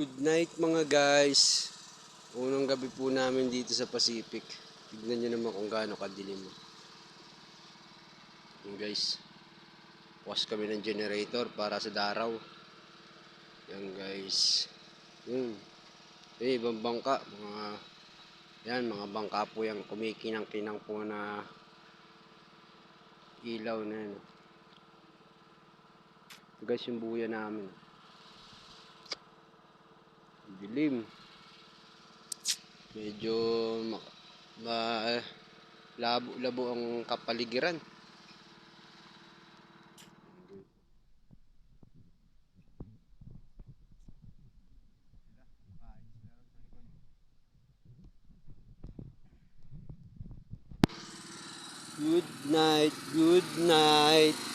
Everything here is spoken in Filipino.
Good night mga guys. Unang gabi po namin dito sa Pacific. Tignan nyo naman kung gaano kadilim. Yung guys, was kami ng generator para sa daraw. Yan guys. Yun. Ibang bangka. Mga bangka po yung kumikinang-kinang po na ilaw na yan. Ito guys yung buya namin. Dilim. Medyo labo-labo ang kapaligiran. Good night, good night.